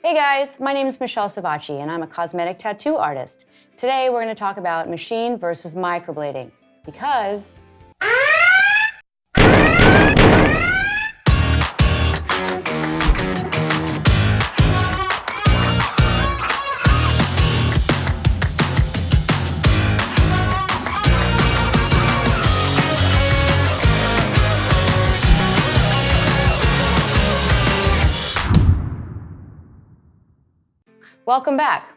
Hey guys, my name is Michelle Savacci and I'm a cosmetic tattoo artist. Today we're going to talk about machine versus microblading because welcome back.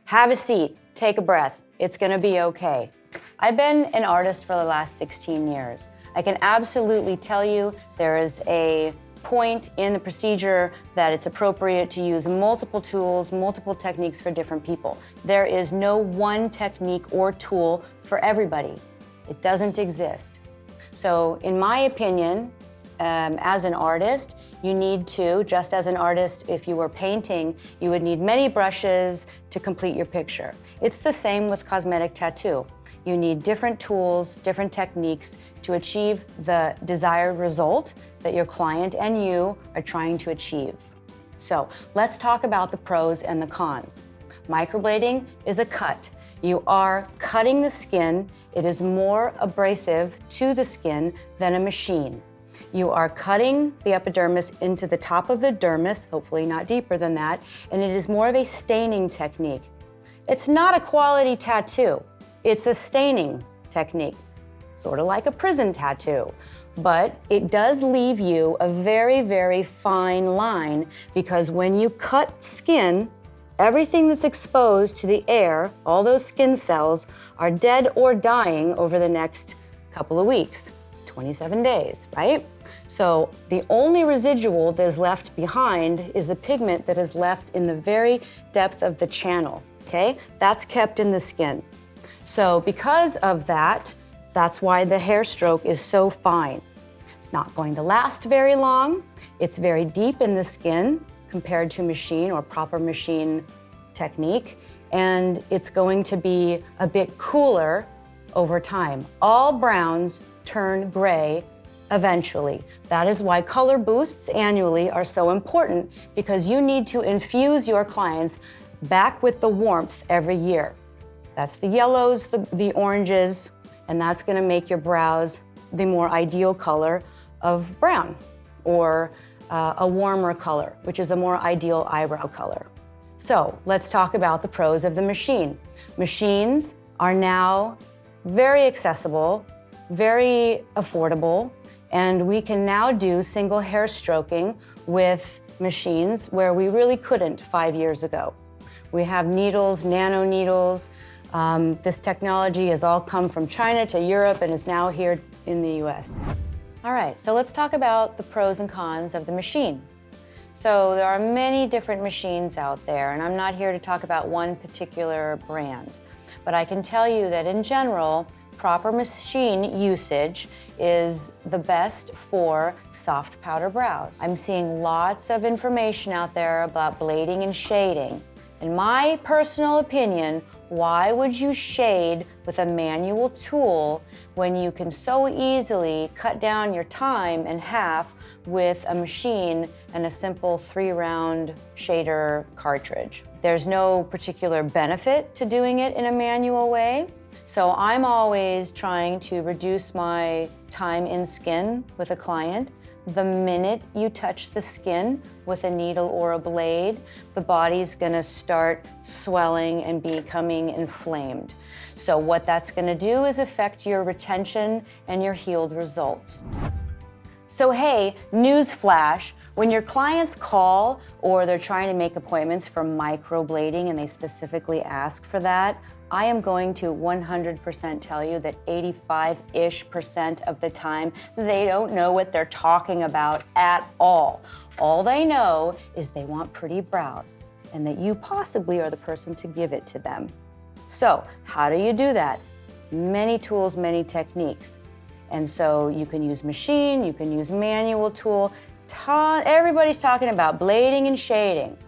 Have a seat, take a breath. It's going to be okay. I've been an artist for the last 16 years. I can absolutely tell you there is a point in the procedure that it's appropriate to use multiple tools, multiple techniques for different people. There is no one technique or tool for everybody. It doesn't exist. So in my opinion, as an artist, you need to, just as an artist, if you were painting, you would need many brushes to complete your picture. It's the same with cosmetic tattoo. You need different tools, different techniques to achieve the desired result that your client and you are trying to achieve. So let's talk about the pros and the cons. Microblading is a cut. You are cutting the skin. It is more abrasive to the skin than a machine. You are cutting the epidermis into the top of the dermis, hopefully not deeper than that, and it is more of a staining technique. It's not a quality tattoo. It's a staining technique, sort of like a prison tattoo. But it does leave you a very, very fine line because when you cut skin, everything that's exposed to the air, all those skin cells, are dead or dying over the next couple of weeks, 27 days, right? So the only residual that is left behind is the pigment that is left in the very depth of the channel, okay? That's kept in the skin. So because of that, that's why the hair stroke is so fine. It's not going to last very long. It's very deep in the skin compared to machine or proper machine technique. And it's going to be a bit cooler over time. All browns turn gray eventually. That is why color boosts annually are so important, because you need to infuse your clients back with the warmth every year. That's the yellows, the oranges, and that's going to make your brows the more ideal color of brown, or a warmer color, which is a more ideal eyebrow color. So let's talk about the pros of the machine. Machines are now very accessible, very affordable, and we can now do single hair stroking with machines where we really couldn't 5 years ago. We have needles, nano needles. This technology has all come from China to Europe and is now here in the US. All right, so let's talk about the pros and cons of the machine. So there are many different machines out there, and I'm not here to talk about one particular brand, but I can tell you that in general, proper machine usage is the best for soft powder brows. I'm seeing lots of information out there about blading and shading. In my personal opinion, why would you shade with a manual tool when you can so easily cut down your time in half with a machine and a simple 3-round shader cartridge? There's no particular benefit to doing it in a manual way. So I'm always trying to reduce my time in skin with a client. The minute you touch the skin with a needle or a blade, the body's gonna start swelling and becoming inflamed. So what that's gonna do is affect your retention and your healed result. So hey, news flash, when your clients call or they're trying to make appointments for microblading and they specifically ask for that, I am going to 100% tell you that 85-ish% of the time, they don't know what they're talking about at all. All they know is they want pretty brows and that you possibly are the person to give it to them. So how do you do that? Many tools, many techniques. And so you can use machine, you can use manual tool. Everybody's talking about blading and shading.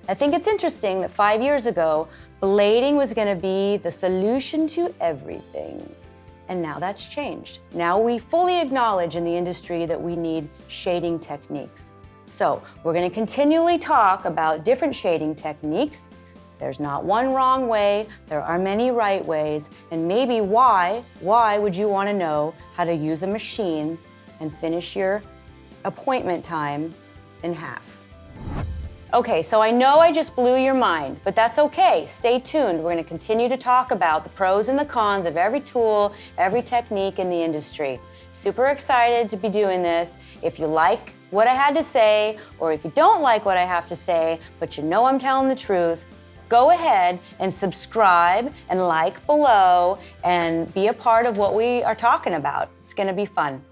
I think it's interesting that 5 years ago, blading was going to be the solution to everything. And now that's changed. Now we fully acknowledge in the industry that we need shading techniques. So we're going to continually talk about different shading techniques. There's not one wrong way, there are many right ways, and maybe why would you want to know how to use a machine and finish your appointment time in half? Okay, so I know I just blew your mind, but that's okay. Stay tuned. We're going to continue to talk about the pros and the cons of every tool, every technique in the industry. Super excited to be doing this. If you like what I had to say, or if you don't like what I have to say, but you know I'm telling the truth, go ahead and subscribe and like below and be a part of what we are talking about. It's going to be fun.